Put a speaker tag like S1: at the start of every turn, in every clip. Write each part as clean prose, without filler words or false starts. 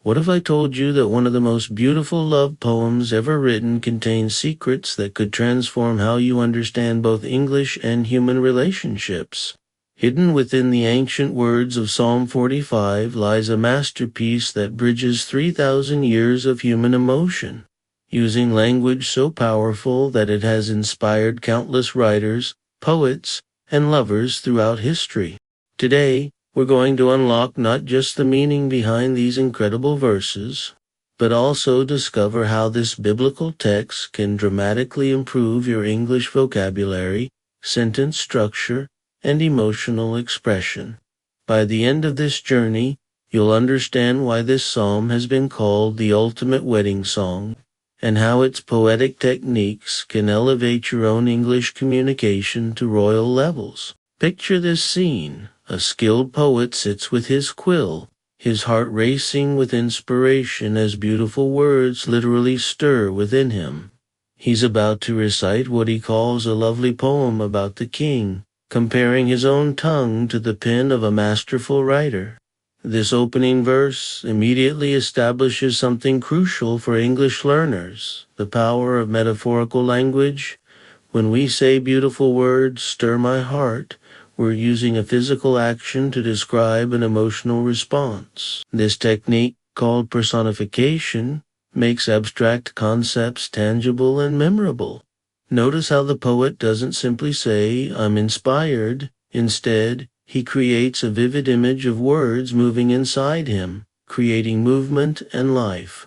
S1: What if I told you that one of the most beautiful love poems ever written contains secrets that could transform how you understand both English and human relationships? Hidden within the ancient words of Psalm 45 lies a masterpiece that bridges 3,000 years of human emotion, using language so powerful that it has inspired countless writers, poets, and lovers throughout history. Today, we're going to unlock not just the meaning behind these incredible verses, but also discover how this biblical text can dramatically improve your English vocabulary, sentence structure, and emotional expression. By the end of this journey, you'll understand why this psalm has been called the ultimate wedding song, and how its poetic techniques can elevate your own English communication to royal levels. Picture this scene. A skilled poet sits with his quill, his heart racing with inspiration as beautiful words literally stir within him. He's about to recite what he calls a lovely poem about the king, comparing his own tongue to the pen of a masterful writer. This opening verse immediately establishes something crucial for English learners: the power of metaphorical language. When we say beautiful words stir my heart, we're using a physical action to describe an emotional response. This technique, called personification, makes abstract concepts tangible and memorable. Notice how the poet doesn't simply say, "I'm inspired." Instead, he creates a vivid image of words moving inside him, creating movement and life.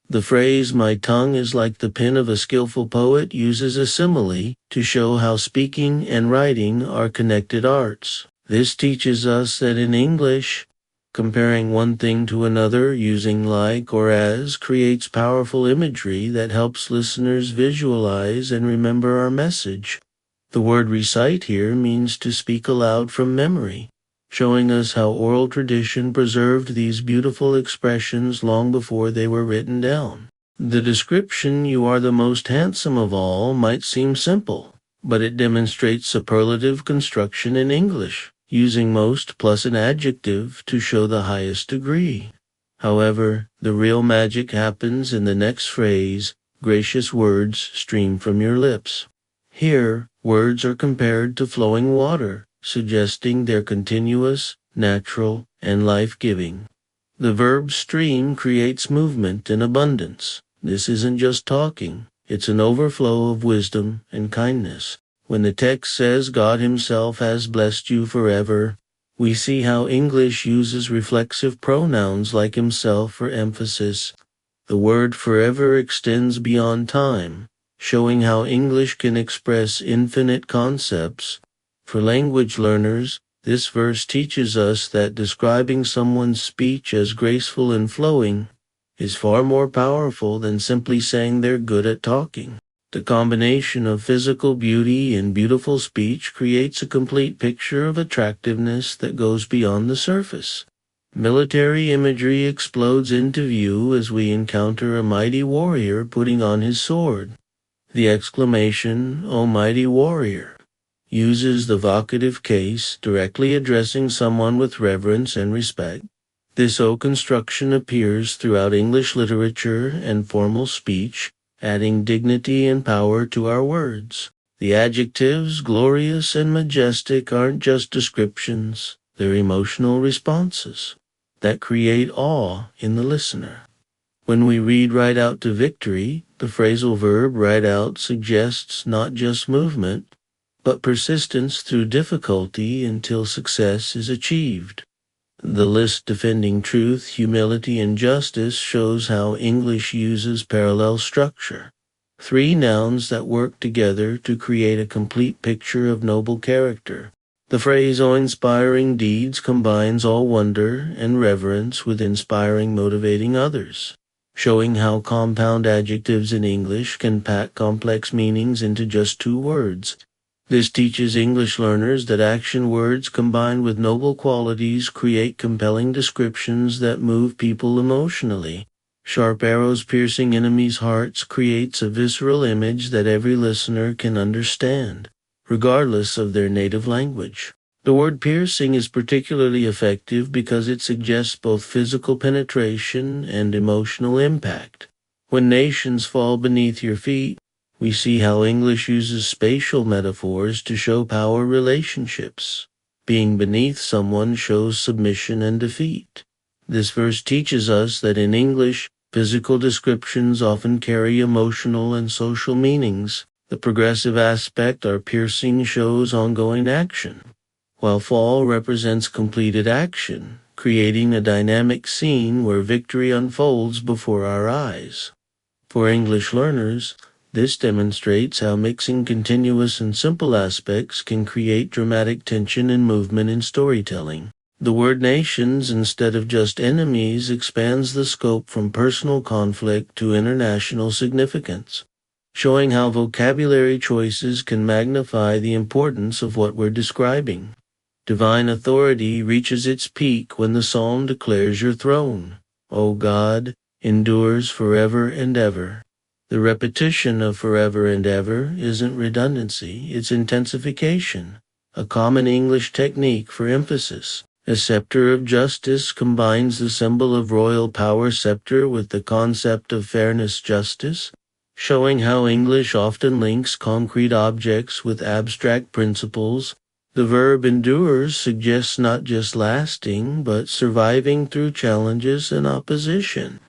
S1: The phrase, "my tongue is like the pen of a skillful poet," uses a simile to show how speaking and writing are connected arts. This teaches us that in English, comparing one thing to another using like or as creates powerful imagery that helps listeners visualize and remember our message. The word recite here means to speak aloud from memory, showing us how oral tradition preserved these beautiful expressions long before they were written down. The description, "you are the most handsome of all," might seem simple, but it demonstrates superlative construction in English, using most plus an adjective to show the highest degree. However, the real magic happens in the next phrase, "gracious words stream from your lips." Here, words are compared to flowing water, suggesting they're continuous, natural, and life-giving. The verb stream creates movement and abundance. This isn't just talking, it's an overflow of wisdom and kindness. When the text says God Himself has blessed you forever, we see how English uses reflexive pronouns like himself for emphasis. The word forever extends beyond time, showing how English can express infinite concepts. For language learners, this verse teaches us that describing someone's speech as graceful and flowing is far more powerful than simply saying they're good at talking. The combination of physical beauty and beautiful speech creates a complete picture of attractiveness that goes beyond the surface. Military imagery explodes into view as we encounter a mighty warrior putting on his sword. The exclamation, "O mighty warrior," uses the vocative case, directly addressing someone with reverence and respect. This O construction appears throughout English literature and formal speech, adding dignity and power to our words. The adjectives, glorious and majestic, aren't just descriptions, they're emotional responses that create awe in the listener. When we read "ride out to victory," the phrasal verb "ride out" suggests not just movement, but persistence through difficulty until success is achieved. The list defending truth, humility, and justice shows how English uses parallel structure. Three nouns that work together to create a complete picture of noble character. The phrase "O inspiring deeds" combines all wonder and reverence with inspiring, motivating others, showing how compound adjectives in English can pack complex meanings into just two words. This teaches English learners that action words combined with noble qualities create compelling descriptions that move people emotionally. Sharp arrows piercing enemies' hearts creates a visceral image that every listener can understand, regardless of their native language. The word piercing is particularly effective because it suggests both physical penetration and emotional impact. When nations fall beneath your feet, we see how English uses spatial metaphors to show power relationships. Being beneath someone shows submission and defeat. This verse teaches us that in English, physical descriptions often carry emotional and social meanings. The progressive aspect or piercing shows ongoing action, while fall represents completed action, creating a dynamic scene where victory unfolds before our eyes. For English learners, this demonstrates how mixing continuous and simple aspects can create dramatic tension and movement in storytelling. The word nations instead of just enemies expands the scope from personal conflict to international significance, showing how vocabulary choices can magnify the importance of what we're describing. Divine authority reaches its peak when the psalm declares your throne, O God, endures forever and ever. The repetition of forever and ever isn't redundancy, it's intensification, a common English technique for emphasis. A scepter of justice combines the symbol of royal power scepter with the concept of fairness justice, showing how English often links concrete objects with abstract principles. The verb endures suggests not just lasting, but surviving through challenges and opposition.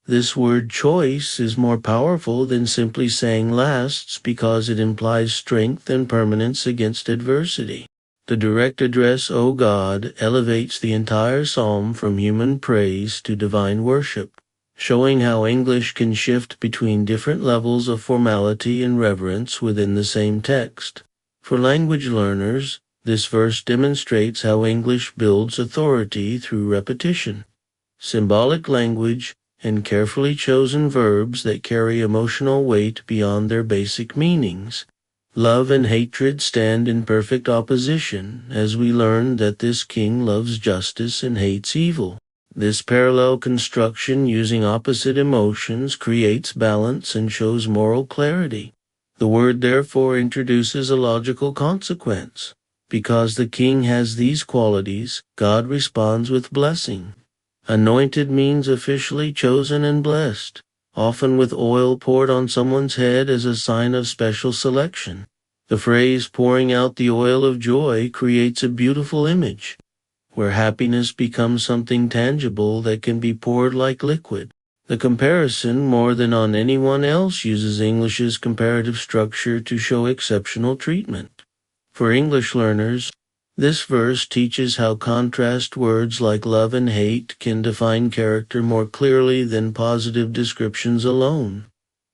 S1: This word choice is more powerful than simply saying lasts because it implies strength and permanence against adversity. The direct address, O God, elevates the entire psalm from human praise to divine worship, showing how English can shift between different levels of formality and reverence within the same text. For language learners, this verse demonstrates how English builds authority through repetition, symbolic language, and carefully chosen verbs that carry emotional weight beyond their basic meanings. Love and hatred stand in perfect opposition, as we learn that this king loves justice and hates evil. This parallel construction using opposite emotions creates balance and shows moral clarity. The word therefore introduces a logical consequence. Because the king has these qualities, God responds with blessing. Anointed means officially chosen and blessed, often with oil poured on someone's head as a sign of special selection. The phrase pouring out the oil of joy creates a beautiful image, where happiness becomes something tangible that can be poured like liquid. The comparison, more than on anyone else, uses English's comparative structure to show exceptional treatment. For English learners, this verse teaches how contrast words like love and hate can define character more clearly than positive descriptions alone.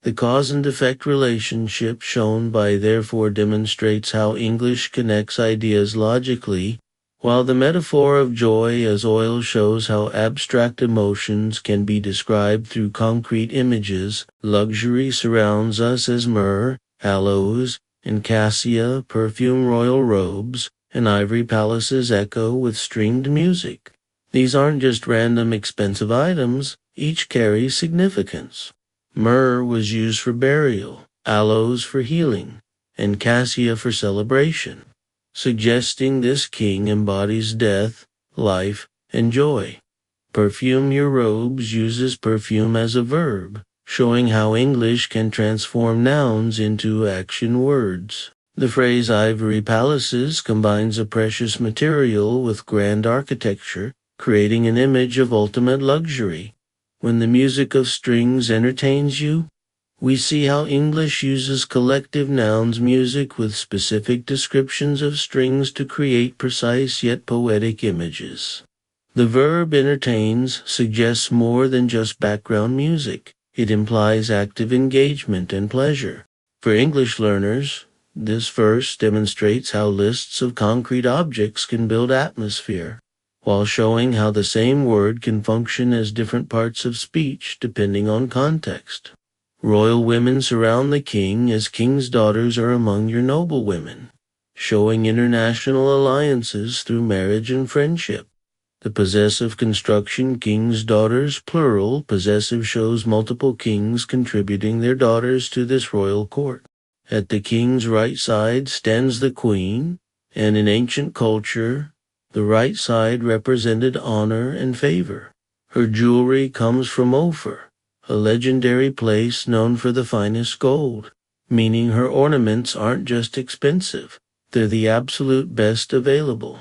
S1: The cause and effect relationship shown by therefore demonstrates how English connects ideas logically, while the metaphor of joy as oil shows how abstract emotions can be described through concrete images. Luxury surrounds us as myrrh, aloes, and cassia perfume royal robes, and ivory palaces echo with stringed music. These aren't just random expensive items, each carries significance. Myrrh was used for burial, aloes for healing, and cassia for celebration, suggesting this king embodies death, life, and joy. Perfume your robes uses perfume as a verb, showing how English can transform nouns into action words. The phrase ivory palaces combines a precious material with grand architecture, creating an image of ultimate luxury. When the music of strings entertains you, we see how English uses collective nouns music with specific descriptions of strings to create precise yet poetic images. The verb entertains suggests more than just background music. It implies active engagement and pleasure. For English learners, this verse demonstrates how lists of concrete objects can build atmosphere, while showing how the same word can function as different parts of speech depending on context. Royal women surround the king as king's daughters are among your noble women, showing international alliances through marriage and friendship. The possessive construction king's daughters plural possessive shows multiple kings contributing their daughters to this royal court. At the king's right side stands the queen, and in ancient culture, the right side represented honor and favor. Her jewelry comes from Ophir, a legendary place known for the finest gold, meaning her ornaments aren't just expensive, they're the absolute best available.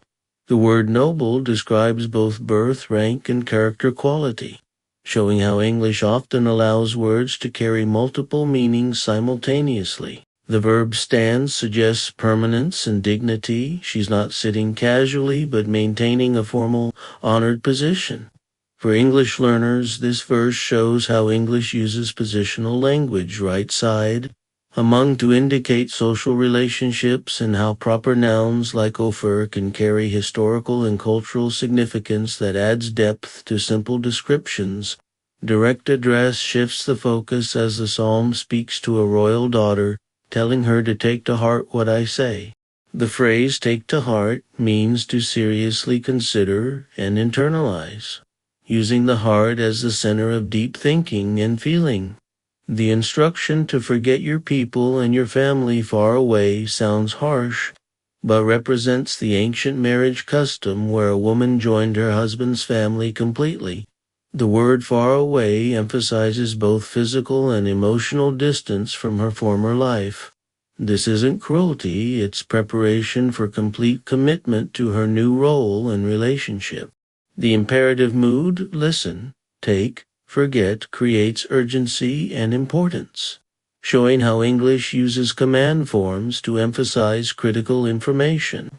S1: The word noble describes both birth, rank, and character quality, showing how English often allows words to carry multiple meanings simultaneously. The verb stand suggests permanence and dignity. She's not sitting casually, but maintaining a formal, honored position. For English learners, this verse shows how English uses positional language, right side, among, to indicate social relationships, and how proper nouns like Ophir can carry historical and cultural significance that adds depth to simple descriptions. Direct address shifts the focus as the psalm speaks to a royal daughter, telling her to take to heart what I say. The phrase take to heart means to seriously consider and internalize, using the heart as the center of deep thinking and feeling. The instruction to forget your people and your family far away sounds harsh, but represents the ancient marriage custom where a woman joined her husband's family completely. The word far away emphasizes both physical and emotional distance from her former life. This isn't cruelty, it's preparation for complete commitment to her new role and relationship. The imperative mood, listen, take, forget, creates urgency and importance, showing how English uses command forms to emphasize critical information.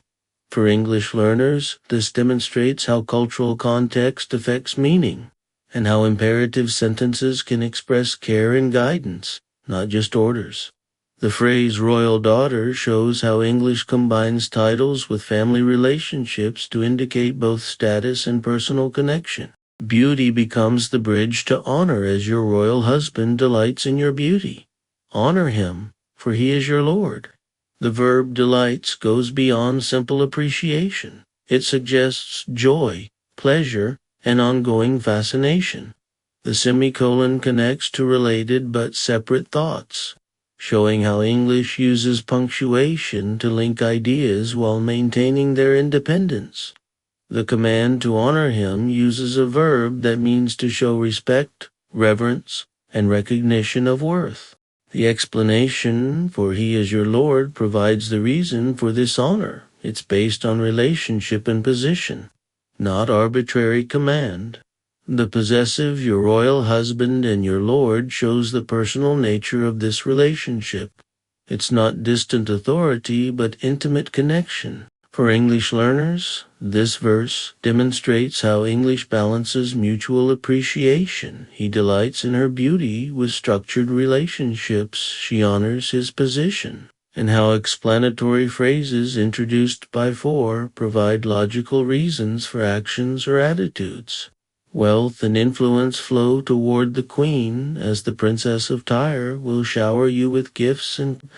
S1: For English learners, this demonstrates how cultural context affects meaning, and how imperative sentences can express care and guidance, not just orders. The phrase royal daughter shows how English combines titles with family relationships to indicate both status and personal connection. Beauty becomes the bridge to honor as your royal husband delights in your beauty. Honor him, for he is your Lord. The verb delights goes beyond simple appreciation. It suggests joy, pleasure, and ongoing fascination. The semicolon connects to related but separate thoughts, showing how English uses punctuation to link ideas while maintaining their independence. The command to honor him uses a verb that means to show respect, reverence, and recognition of worth. The explanation, for he is your Lord, provides the reason for this honor. It's based on relationship and position, not arbitrary command. The possessive, your royal husband and your Lord, shows the personal nature of this relationship. It's not distant authority, but intimate connection. For English learners, this verse demonstrates how English balances mutual appreciation. He delights in her beauty with structured relationships. She honors his position. And how explanatory phrases introduced by for provide logical reasons for actions or attitudes. Wealth and influence flow toward the queen, as the princess of Tyre will shower you with gifts and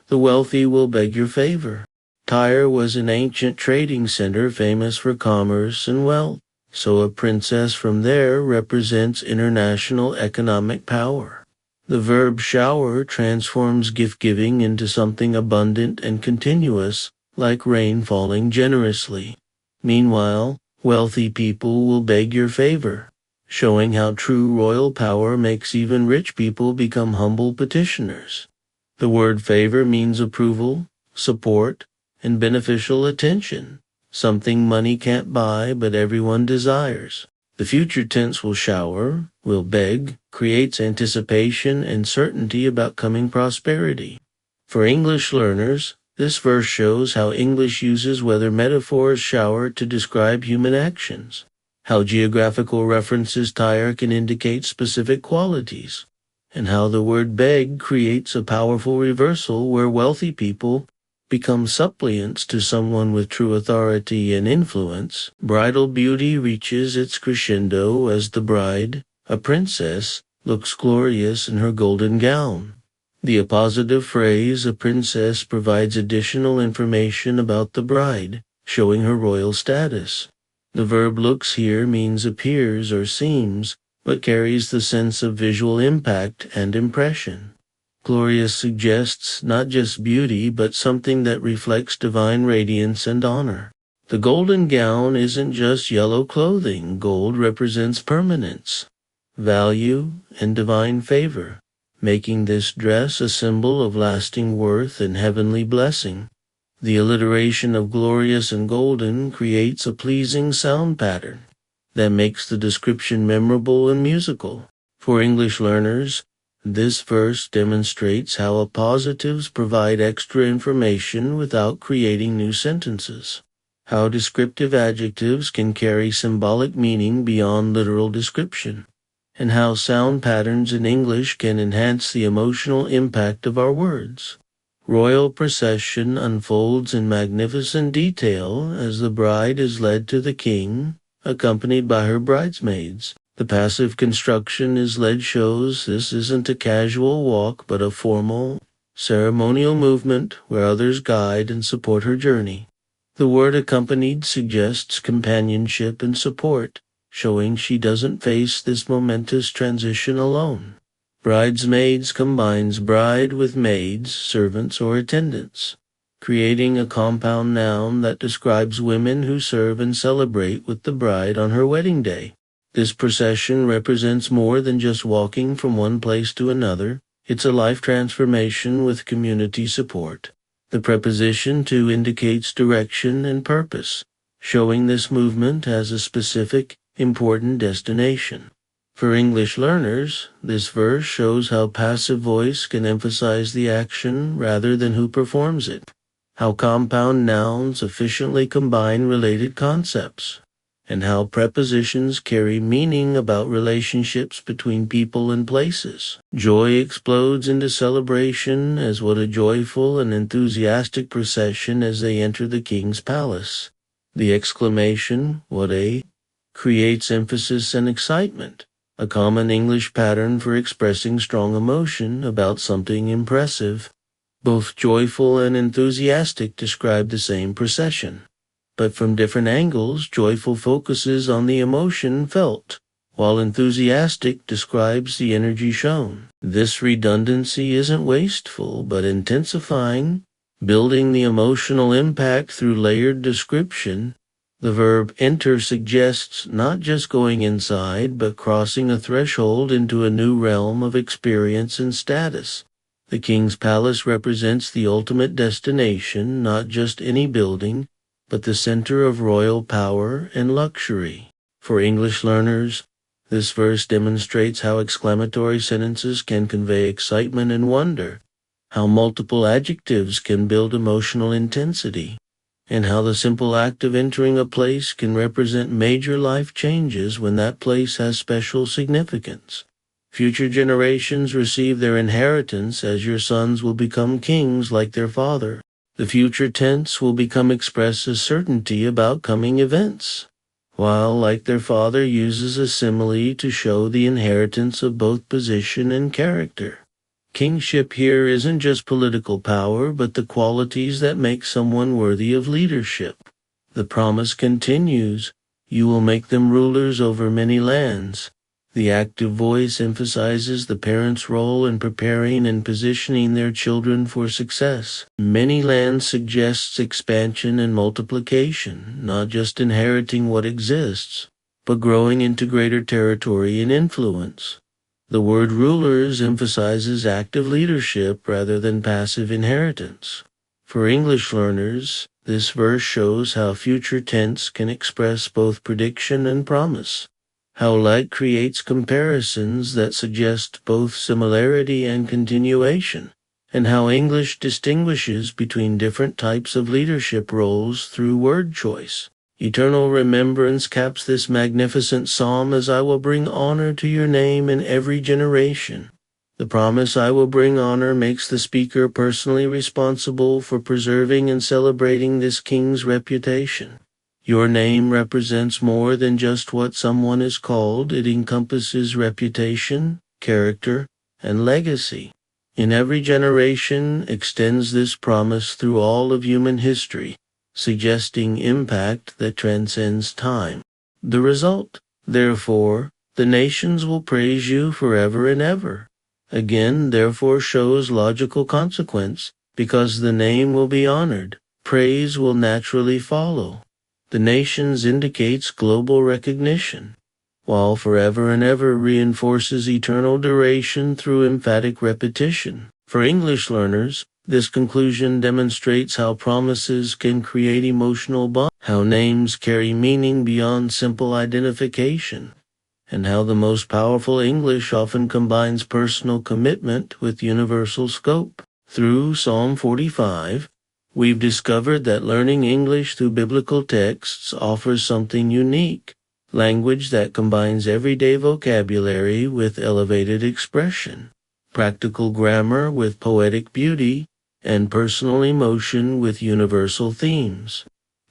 S1: the wealthy will beg your favor. Tyre was an ancient trading center famous for commerce and wealth, so a princess from there represents international economic power. The verb shower transforms gift-giving into something abundant and continuous, like rain falling generously. Meanwhile, wealthy people will beg your favor, showing how true royal power makes even rich people become humble petitioners. The word favor means approval, support, and beneficial attention, something money can't buy but everyone desires. The future tense will shower, will beg, creates anticipation and certainty about coming prosperity. For English learners, this verse shows how English uses weather metaphors shower to describe human actions, how geographical references Tyre can indicate specific qualities, and how the word beg creates a powerful reversal where wealthy people become suppliants to someone with true authority and influence. Bridal beauty reaches its crescendo as the bride, a princess, looks glorious in her golden gown. The appositive phrase, a princess, provides additional information about the bride, showing her royal status. The verb looks here means appears or seems, but carries the sense of visual impact and impression. Glorious suggests not just beauty, but something that reflects divine radiance and honor. The golden gown isn't just yellow clothing. Gold represents permanence, value, and divine favor, making this dress a symbol of lasting worth and heavenly blessing. The alliteration of glorious and golden creates a pleasing sound pattern that makes the description memorable and musical. For English learners, this verse demonstrates how appositives provide extra information without creating new sentences, how descriptive adjectives can carry symbolic meaning beyond literal description, and how sound patterns in English can enhance the emotional impact of our words. Royal procession unfolds in magnificent detail as the bride is led to the king, accompanied by her bridesmaids. The passive construction is led shows this isn't a casual walk but a formal, ceremonial movement where others guide and support her journey. The word accompanied suggests companionship and support, showing she doesn't face this momentous transition alone. Bridesmaids combines bride with maids, servants, or attendants, creating a compound noun that describes women who serve and celebrate with the bride on her wedding day. This procession represents more than just walking from one place to another. It's a life transformation with community support. The preposition to indicates direction and purpose, showing this movement has a specific, important destination. For English learners, this verse shows how passive voice can emphasize the action rather than who performs it, how compound nouns efficiently combine related concepts, and how prepositions carry meaning about relationships between people and places. Joy explodes into celebration as what a joyful and enthusiastic procession as they enter the king's palace. The exclamation, "What a," creates emphasis and excitement, a common English pattern for expressing strong emotion about something impressive. Both joyful and enthusiastic describe the same procession, but from different angles. Joyful focuses on the emotion felt, while enthusiastic describes the energy shown. This redundancy isn't wasteful, but intensifying, building the emotional impact through layered description. The verb enter suggests not just going inside, but crossing a threshold into a new realm of experience and status. The king's palace represents the ultimate destination, not just any building, but the center of royal power and luxury. For English learners, this verse demonstrates how exclamatory sentences can convey excitement and wonder, how multiple adjectives can build emotional intensity, and how the simple act of entering a place can represent major life changes when that place has special significance. Future generations receive their inheritance as your sons will become kings like their father. The future tense will become expressed as certainty about coming events, while, like their father, uses a simile to show the inheritance of both position and character. Kingship here isn't just political power, but the qualities that make someone worthy of leadership. The promise continues, "You will make them rulers over many lands." The active voice emphasizes the parent's role in preparing and positioning their children for success. Many lands suggests expansion and multiplication, not just inheriting what exists, but growing into greater territory and influence. The word rulers emphasizes active leadership rather than passive inheritance. For English learners, this verse shows how future tense can express both prediction and promise, how like creates comparisons that suggest both similarity and continuation, and how English distinguishes between different types of leadership roles through word choice. Eternal remembrance caps this magnificent psalm as "I will bring honor to your name in every generation." The promise "I will bring honor" makes the speaker personally responsible for preserving and celebrating this king's reputation. Your name represents more than just what someone is called. It encompasses reputation, character, and legacy. In every generation extends this promise through all of human history, suggesting impact that transcends time. The result, therefore, the nations will praise you forever and ever. Again, therefore shows logical consequence, because the name will be honored. Praise will naturally follow. The nations indicates global recognition, while forever and ever reinforces eternal duration through emphatic repetition. For English learners, this conclusion demonstrates how promises can create emotional bonds, how names carry meaning beyond simple identification, and how the most powerful English often combines personal commitment with universal scope. Through Psalm 45, we've discovered that learning English through biblical texts offers something unique, language that combines everyday vocabulary with elevated expression, practical grammar with poetic beauty, and personal emotion with universal themes.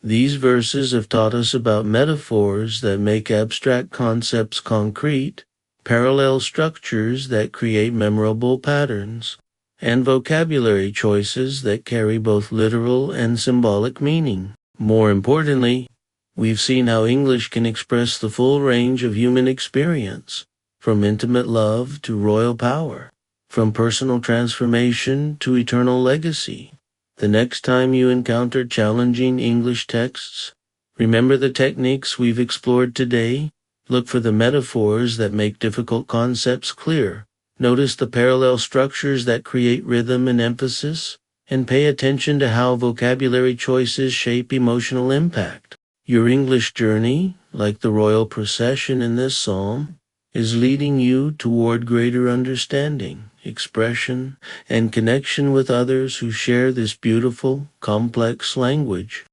S1: These verses have taught us about metaphors that make abstract concepts concrete, parallel structures that create memorable patterns, and vocabulary choices that carry both literal and symbolic meaning. More importantly, we've seen how English can express the full range of human experience, from intimate love to royal power, from personal transformation to eternal legacy. The next time you encounter challenging English texts, remember the techniques we've explored today. Look for the metaphors that make difficult concepts clear. Notice the parallel structures that create rhythm and emphasis, and pay attention to how vocabulary choices shape emotional impact. Your English journey, like the royal procession in this psalm, is leading you toward greater understanding, expression, and connection with others who share this beautiful, complex language.